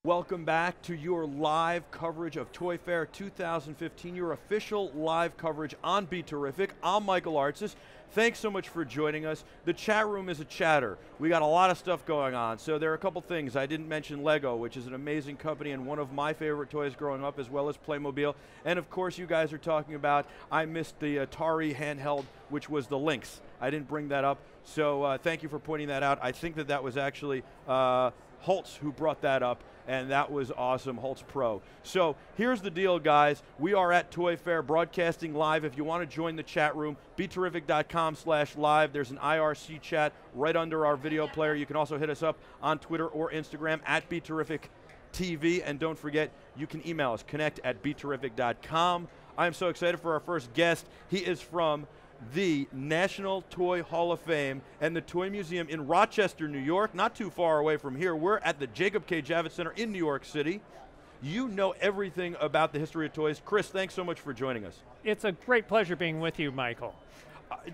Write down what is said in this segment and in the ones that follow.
Welcome back to your live coverage of Toy Fair 2015, your official live coverage on Be Terrific. I'm Michael Artsis. Thanks so much for joining us. The chat room is a chatter. We got a lot of stuff going on, so there are a couple things. I didn't mention Lego, which is an amazing company and one of my favorite toys growing up, as well as Playmobil. And of course, you guys are talking about, I missed the Atari handheld, which was the Lynx. I didn't bring that up, so thank you for pointing that out. I think that was actually Holtz who brought that up, and that was awesome, Holtz Pro. So here's the deal, guys. We are at Toy Fair broadcasting live. If you want to join the chat room, beterrific.com/live. There's an IRC chat right under our video player. You can also hit us up on Twitter or Instagram at beterrifictv. And don't forget, you can email us, connect@beterrific.com. I am so excited for our first guest. He is from the National Toy Hall of Fame and the Toy Museum in Rochester, New York, not too far away from here. We're at the Jacob K. Javits Center in New York City. You know everything about the history of toys. Chris, thanks so much for joining us. It's a great pleasure being with you, Michael.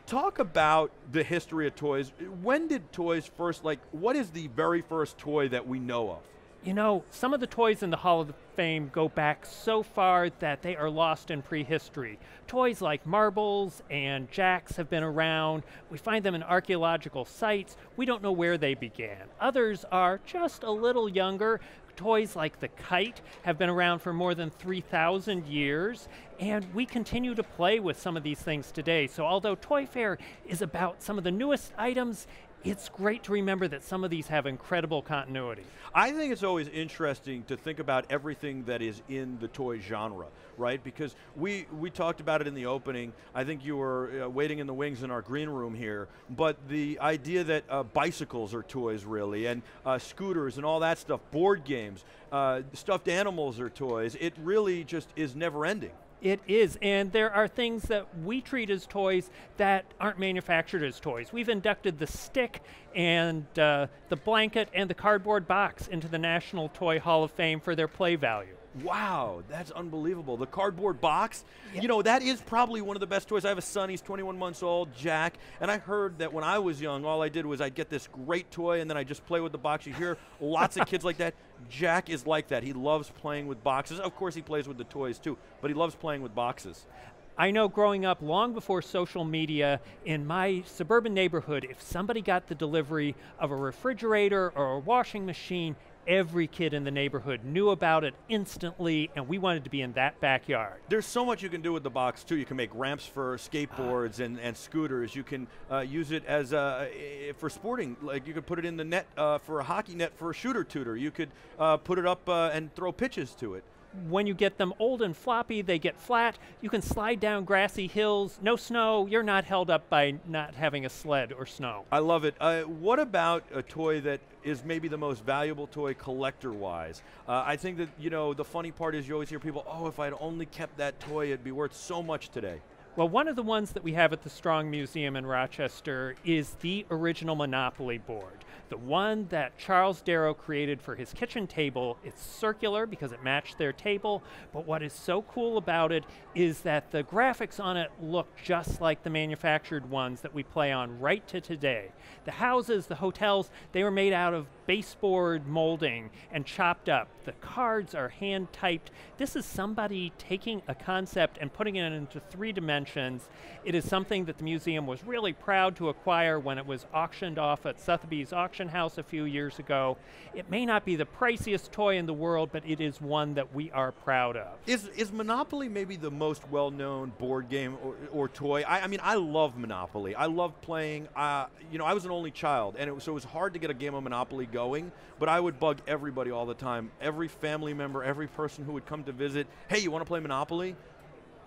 Talk about the history of toys. When did toys first, what is the very first toy that we know of? You know, some of the toys in the Hall of Fame go back so far that they are lost in prehistory. Toys like marbles and jacks have been around. We find them in archaeological sites. We don't know where they began. Others are just a little younger. Toys like the kite have been around for more than 3,000 years, and we continue to play with some of these things today. So although Toy Fair is about some of the newest items, it's great to remember that some of these have incredible continuity. I think it's always interesting to think about everything that is in the toy genre, right? Because we talked about it in the opening. I think you were waiting in the wings in our green room here, but the idea that bicycles are toys, really, and scooters and all that stuff, board games, stuffed animals are toys, it really just is never ending. It is, and there are things that we treat as toys that aren't manufactured as toys. We've inducted the stick and the blanket and the cardboard box into the National Toy Hall of Fame for their play value. Wow, that's unbelievable. The cardboard box, you know, that is probably one of the best toys. I have a son, he's 21 months old, Jack, and I heard that when I was young, all I did was I'd get this great toy and then I'd just play with the box. You hear lots of kids like that. Jack is like that. He loves playing with boxes. Of course, he plays with the toys too, but he loves playing with boxes. I know growing up long before social media, in my suburban neighborhood, if somebody got the delivery of a refrigerator or a washing machine, every kid in the neighborhood knew about it instantly, and we wanted to be in that backyard. There's so much you can do with the box, too. You can make ramps for skateboards and scooters. You can use it as for sporting. Like, you could put it in the net for a hockey net for a shooter tutor. You could put it up and throw pitches to it. When you get them old and floppy, they get flat. You can slide down grassy hills. No snow. You're not held up by not having a sled or snow. I love it. What about a toy that is maybe the most valuable toy collector-wise? I think that, you know, the funny part is you always hear people, oh, if I'd only kept that toy, it'd be worth so much today. Well, one of the ones that we have at the Strong Museum in Rochester is the original Monopoly board. The one that Charles Darrow created for his kitchen table. It's circular because it matched their table, but what is so cool about it is that the graphics on it look just like the manufactured ones that we play on right to today. The houses, the hotels, they were made out of baseboard molding and chopped up. The cards are hand typed. This is somebody taking a concept and putting it into 3 dimensions. It is something that the museum was really proud to acquire when it was auctioned off at Sotheby's auction house a few years ago. It may not be the priciest toy in the world, but it is one that we are proud of. Is Monopoly maybe the most well-known board game or toy? I mean, I love Monopoly. I love playing. You know, I was an only child, and so it was hard to get a game of Monopoly going, but I would bug everybody all the time. Every family member, every person who would come to visit, hey, you want to play Monopoly?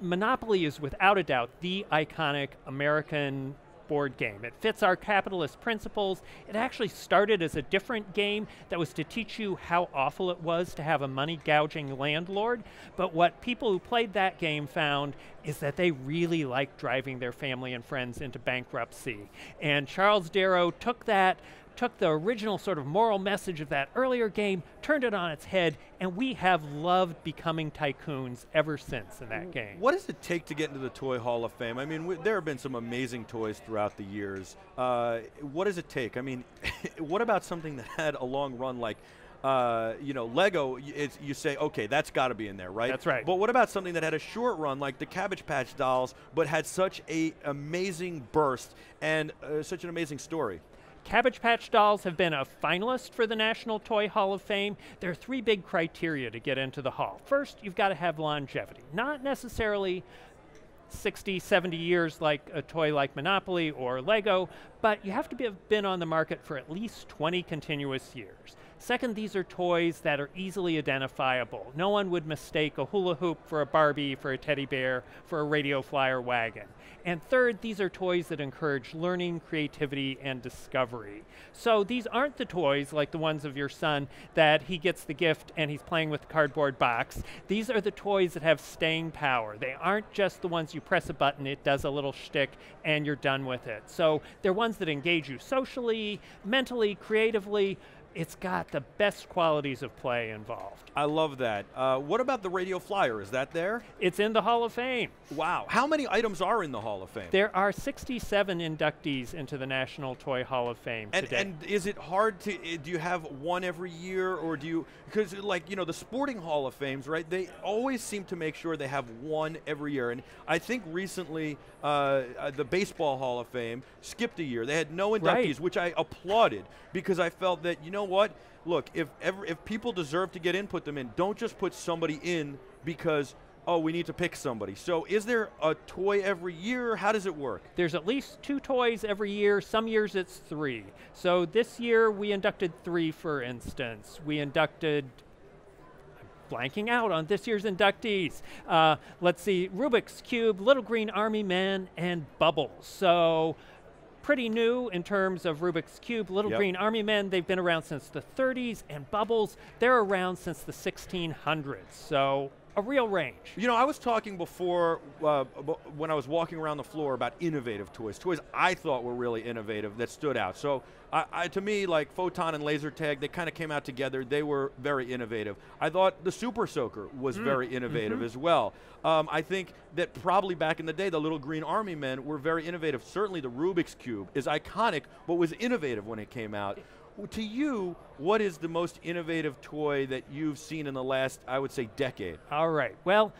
Monopoly is without a doubt the iconic American board game. It fits our capitalist principles. It actually started as a different game that was to teach you how awful it was to have a money gouging landlord. But what people who played that game found is that they really liked driving their family and friends into bankruptcy. And Charles Darrow took the original sort of moral message of that earlier game, turned it on its head, and we have loved becoming tycoons ever since in that game. What does it take to get into the Toy Hall of Fame? I mean, there have been some amazing toys throughout the years. What does it take? I mean, what about something that had a long run like Lego, you say, okay, that's got to be in there, right? That's right. But what about something that had a short run, like the Cabbage Patch Dolls, but had such a amazing burst and such an amazing story? Cabbage Patch Dolls have been a finalist for the National Toy Hall of Fame. There are 3 big criteria to get into the hall. First, you've got to have longevity. Not necessarily 60, 70 years like a toy like Monopoly or Lego, but you have to have been on the market for at least 20 continuous years. Second, these are toys that are easily identifiable. No one would mistake a hula hoop for a Barbie, for a teddy bear, for a radio flyer wagon. And third, these are toys that encourage learning, creativity, and discovery. So these aren't the toys like the ones of your son that he gets the gift and he's playing with the cardboard box. These are the toys that have staying power. They aren't just the ones you press a button, it does a little shtick, and you're done with it. So they're ones that engage you socially, mentally, creatively. It's got the best qualities of play involved. I love that. What about the radio flyer? Is that there? It's in the Hall of Fame. Wow. How many items are in the Hall of Fame? There are 67 inductees into the National Toy Hall of Fame today. And is it hard to, do you have one every year, or do you, because the Sporting Hall of Fames, right, they always seem to make sure they have one every year. And I think recently the Baseball Hall of Fame skipped a year. They had no inductees, right, which I applauded, because I felt that, you know what, look, if people deserve to get in, put them in. Don't just put somebody in because, oh, we need to pick somebody. So is there a toy every year? How does it work? There's at least 2 toys every year. Some years it's 3. So this year we inducted 3, for instance. We inducted, I'm blanking out on this year's inductees. Let's see, Rubik's Cube, Little Green Army Men, and Bubbles. So pretty new in terms of Rubik's Cube. Little Green Army Men, they've been around since the 30s, and Bubbles, they're around since the 1600s. So a real range. I was talking before when I was walking around the floor about innovative toys I thought were really innovative that stood out. So to me, like Photon and Laser Tag, they kind of came out together. They were very innovative. I thought the Super Soaker was very innovative as well. I think that probably back in the day, the Little Green Army Men were very innovative. Certainly the Rubik's Cube is iconic, but was innovative when it came out. To you, what is the most innovative toy that you've seen in the last, I would say, decade? All right. Well,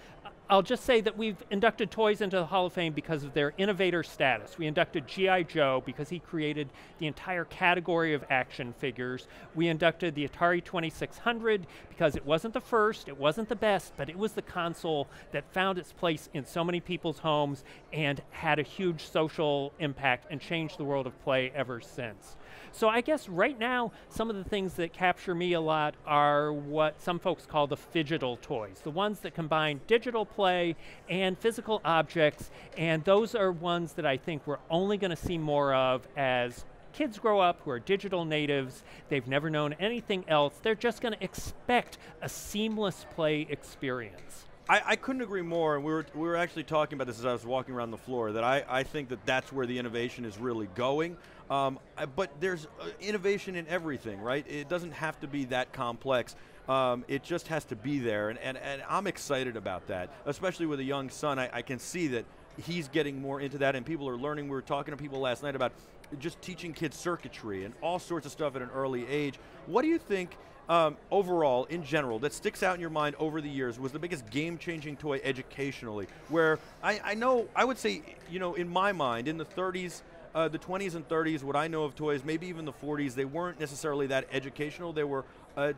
I'll just say that we've inducted toys into the Hall of Fame because of their innovator status. We inducted G.I. Joe because he created the entire category of action figures. We inducted the Atari 2600 because it wasn't the first, it wasn't the best, but it was the console that found its place in so many people's homes and had a huge social impact and changed the world of play ever since. So I guess right now, some of the things that capture me a lot are what some folks call the phygital toys, the ones that combine digital play and physical objects, and those are ones that I think we're only going to see more of as kids grow up who are digital natives. They've never known anything else. They're just going to expect a seamless play experience. I couldn't agree more, and we were actually talking about this as I was walking around the floor, that I think that that's where the innovation is really going. But there's innovation in everything, right? It doesn't have to be that complex. It just has to be there, and I'm excited about that, especially with a young son. I can see that he's getting more into that, and people are learning. We were talking to people last night about just teaching kids circuitry and all sorts of stuff at an early age. What do you think overall, in general, that sticks out in your mind over the years was the biggest game-changing toy educationally, where I would say, in my mind, in the 30s, the 20s and 30s, what I know of toys, maybe even the 40s, they weren't necessarily that educational. They were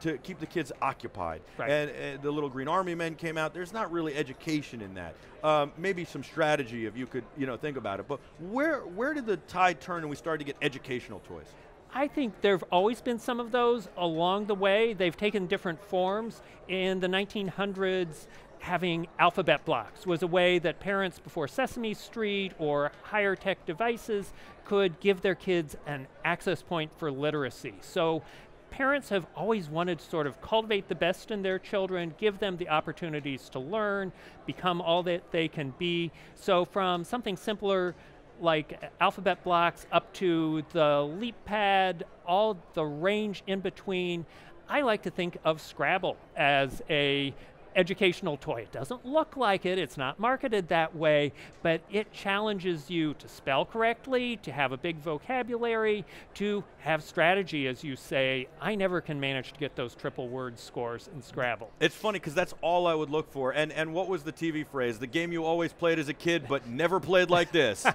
to keep the kids occupied. Right. And the Little Green Army Men came out. There's not really education in that. Maybe some strategy if you could, think about it. But where did the tide turn and we started to get educational toys? I think there have always been some of those along the way. They've taken different forms. In the 1900s, having alphabet blocks was a way that parents before Sesame Street or higher tech devices could give their kids an access point for literacy. So parents have always wanted to sort of cultivate the best in their children, give them the opportunities to learn, become all that they can be. So from something simpler like alphabet blocks up to the leap pad, all the range in between, I like to think of Scrabble as a educational toy. It doesn't look like it, it's not marketed that way, but it challenges you to spell correctly, to have a big vocabulary, to have strategy, as you say. I never can manage to get those triple word scores in Scrabble. It's funny because that's all I would look for. And what was the TV phrase? The game you always played as a kid but never played like this.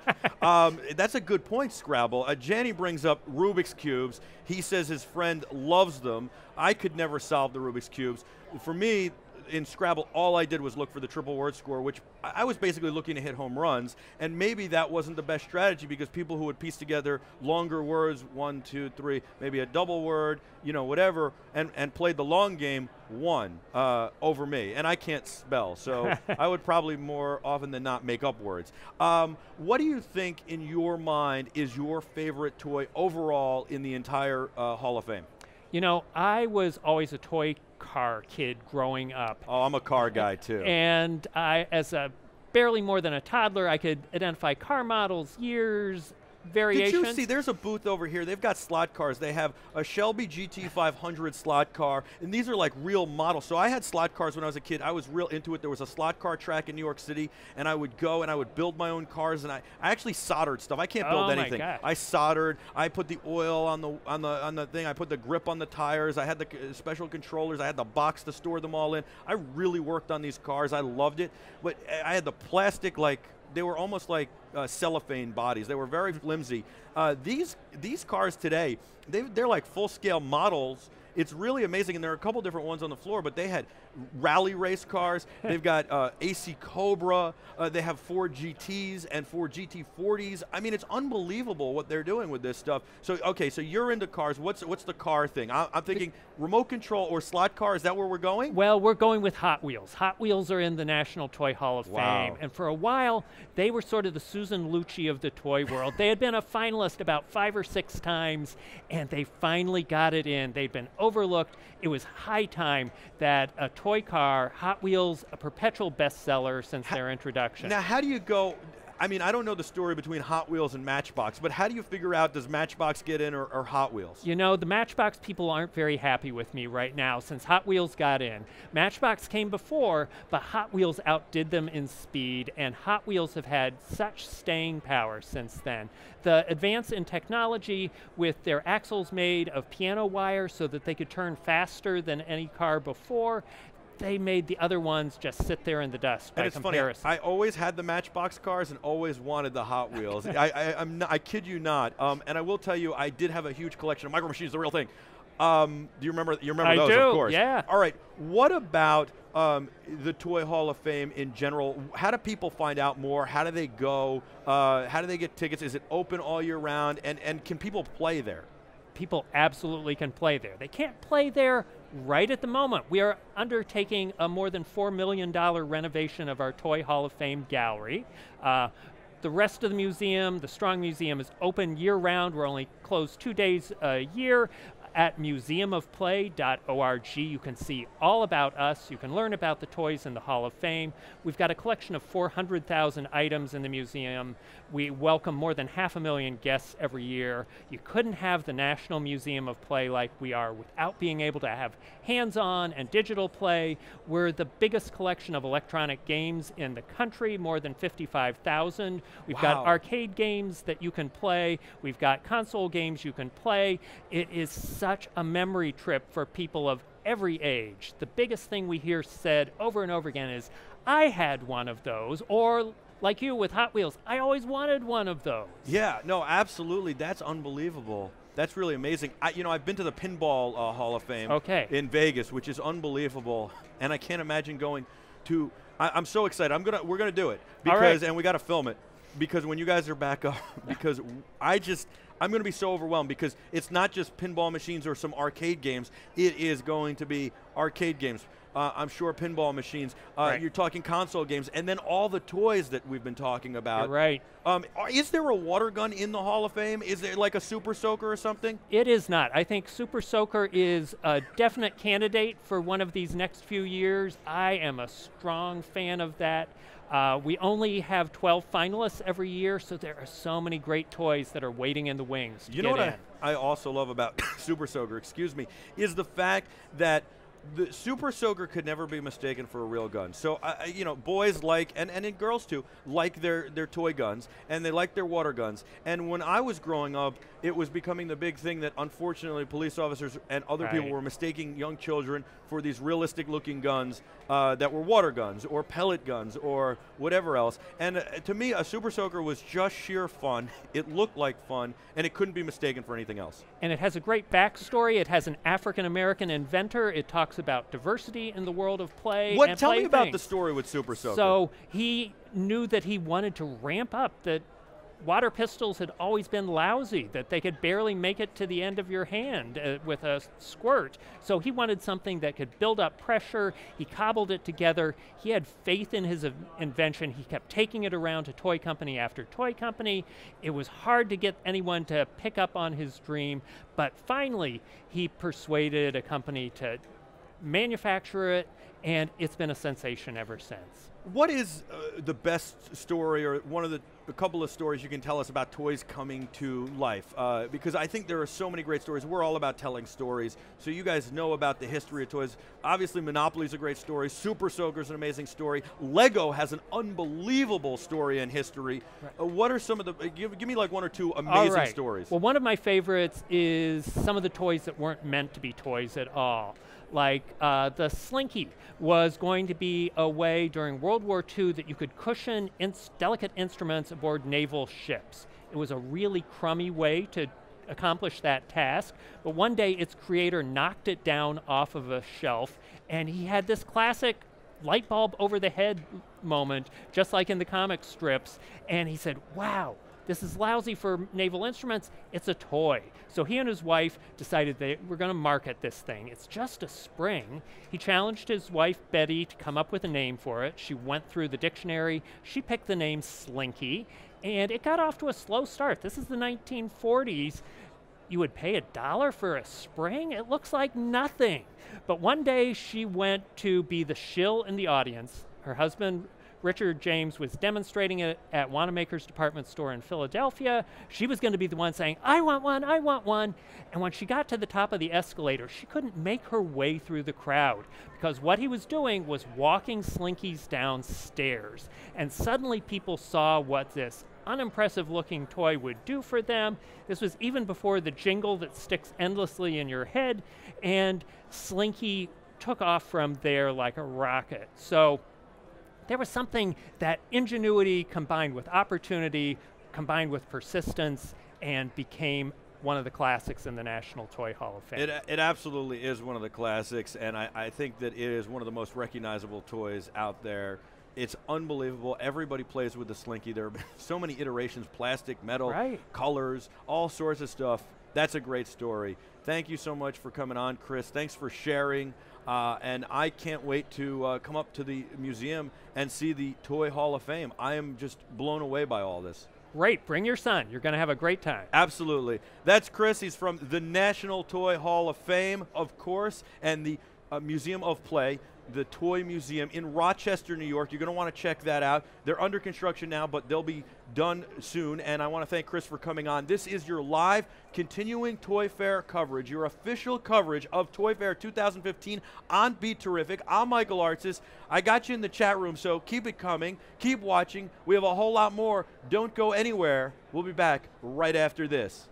That's a good point, Scrabble. Janny brings up Rubik's Cubes. He says his friend loves them. I could never solve the Rubik's Cubes. For me, in Scrabble, all I did was look for the triple word score, which I was basically looking to hit home runs, and maybe that wasn't the best strategy because people who would piece together longer words, 1, 2, 3, maybe a double word, you know, whatever, and played the long game, won over me. And I can't spell, so I would probably more often than not make up words. What do you think, in your mind, is your favorite toy overall in the entire Hall of Fame? You know, I was always a toy car kid growing up. Oh, I'm a car guy too. And I, as a barely more than a toddler, I could identify car models, years, variations. Did you see, there's a booth over here. They've got slot cars. They have a Shelby GT500 slot car, and these are like real models. So I had slot cars when I was a kid. I was real into it. There was a slot car track in New York City, and I would go and I would build my own cars, and I actually soldered stuff. I can't build anything. My gosh. I soldered. I put the oil on the thing. I put the grip on the tires. I had the special controllers. I had the box to store them all in. I really worked on these cars. I loved it. But I had the plastic, like, they were almost like cellophane bodies. They were very flimsy. These cars today, they're like full-scale models. It's really amazing, and there are a couple different ones on the floor, but they had rally race cars. They've got AC Cobra. They have 4 GTs and 4 GT40s. I mean, it's unbelievable what they're doing with this stuff. So, okay, so you're into cars. What's the car thing? I'm thinking remote control or slot car. Is that where we're going? Well, we're going with Hot Wheels. Hot Wheels are in the National Toy Hall of Fame, and for a while, they were sort of the Susan Lucci of the toy world. They had been a finalist about 5 or 6 times, and they finally got it in. They'd been overlooked. It was high time that a toy car, Hot Wheels, a perpetual bestseller since their introduction. Now, how do you go? I mean, I don't know the story between Hot Wheels and Matchbox, but how do you figure out, does Matchbox get in or Hot Wheels? You know, the Matchbox people aren't very happy with me right now since Hot Wheels got in. Matchbox came before, but Hot Wheels outdid them in speed, and Hot Wheels have had such staying power since then. The advance in technology with their axles made of piano wire so that they could turn faster than any car before, they made the other ones just sit there in the dust by comparison. Funny, I always had the Matchbox cars and always wanted the Hot Wheels. I kid you not. And I will tell you, I did have a huge collection of Micro Machines, the real thing. Do you remember? You remember those, of course. Yeah. All right. What about the Toy Hall of Fame in general? How do people find out more? How do they go? How do they get tickets? Is it open all year round? And can people play there? People absolutely can play there. They can't play there right at the moment. We are undertaking a more than $4 million renovation of our Toy Hall of Fame gallery. The rest of the museum, the Strong Museum, is open year-round. We're only closed 2 days a year. At museumofplay.org, you can see all about us. You can learn about the toys in the Hall of Fame. We've got a collection of 400,000 items in the museum. We welcome more than 500,000 guests every year. You couldn't have the National Museum of Play like we are without being able to have hands-on and digital play. We're the biggest collection of electronic games in the country, more than 55,000. We've got arcade games that you can play. We've got console games you can play. It is such a memory trip for people of every age. The biggest thing we hear said over and over again is, I had one of those, or like you with Hot Wheels, I always wanted one of those. Yeah, no, absolutely. That's unbelievable. That's really amazing. I've been to the Pinball Hall of Fame in Vegas, which is unbelievable, and I can't imagine going to. I'm so excited. We're gonna do it because, and we got to film it because when you guys are back up, because I'm going to be so overwhelmed because it's not just pinball machines or some arcade games. It is going to be arcade games. I'm sure pinball machines. You're talking console games, and then all the toys that we've been talking about. You're right. Is there a water gun in the Hall of Fame? Is there like a Super Soaker or something? It is not. I think Super Soaker is a definite candidate for one of these next few years. I am a strong fan of that. We only have 12 finalists every year, so there are so many great toys that are waiting in the wings to You know what I also love about Super Soaker, is the fact that The Super Soaker could never be mistaken for a real gun. So, you know, boys like, and girls too, like their toy guns, and they like their water guns. And when I was growing up, it was becoming the big thing that unfortunately police officers and other people were mistaking young children for these realistic-looking guns that were water guns or pellet guns or whatever else. And to me, a Super Soaker was just sheer fun. It looked like fun, and it couldn't be mistaken for anything else. And it has a great backstory. It has an African-American inventor. It talks about diversity in the world of play. Tell me about the story with Super Soaker. So he knew that he wanted to ramp up, that water pistols had always been lousy, that they could barely make it to the end of your hand with a squirt. So he wanted something that could build up pressure. He cobbled it together. He had faith in his invention. He kept taking it around to toy company after toy company. It was hard to get anyone to pick up on his dream, but finally he persuaded a company to manufacture it, and it's been a sensation ever since. What is the best story, or one of a couple of stories you can tell us about toys coming to life? Because I think there are so many great stories. We're all about telling stories, so you guys know about the history of toys. Obviously, Monopoly's a great story. Super Soaker's an amazing story. Lego has an unbelievable story and history. Right. What are some of the, give me like one or two amazing stories. Well, one of my favorites is some of the toys that weren't meant to be toys at all. Like the Slinky was going to be a way during World War II that you could cushion delicate instruments aboard naval ships. It was a really crummy way to accomplish that task, but one day its creator knocked it down off of a shelf, and he had this classic light bulb over the head moment, just like in the comic strips, and he said, wow, this is lousy for naval instruments, it's a toy. So he and his wife decided they were going to market this thing. It's just a spring. He challenged his wife, Betty, to come up with a name for it. She went through the dictionary. She picked the name Slinky, and it got off to a slow start. This is the 1940s. You would pay $1 for a spring? It looks like nothing. But one day she went to be the shill in the audience. Her husband, Richard James, was demonstrating it at Wanamaker's department store in Philadelphia. She was going to be the one saying, I want one, I want one. And when she got to the top of the escalator, she couldn't make her way through the crowd because what he was doing was walking Slinkies downstairs. And suddenly people saw what this unimpressive looking toy would do for them. This was even before the jingle that sticks endlessly in your head, and Slinky took off from there like a rocket. So there was something that ingenuity combined with opportunity, combined with persistence, and became one of the classics in the National Toy Hall of Fame. It absolutely is one of the classics, and I think that it is one of the most recognizable toys out there. It's unbelievable. Everybody plays with the Slinky. There have been so many iterations, plastic, metal, colors, all sorts of stuff. That's a great story. Thank you so much for coming on, Chris. Thanks for sharing. And I can't wait to come up to the museum and see the Toy Hall of Fame. I am just blown away by all this. Great. Bring your son. You're going to have a great time. Absolutely. That's Chris. He's from the National Toy Hall of Fame, of course, and the Museum of Play, the Toy Museum in Rochester, New York. You're going to want to check that out. They're under construction now, but they'll be done soon, and I want to thank Chris for coming on. This is your live continuing Toy Fair coverage, your official coverage of Toy Fair 2015 on Be Terrific. I'm Michael Artsis. I got you in the chat room, so keep it coming. Keep watching. We have a whole lot more. Don't go anywhere. We'll be back right after this.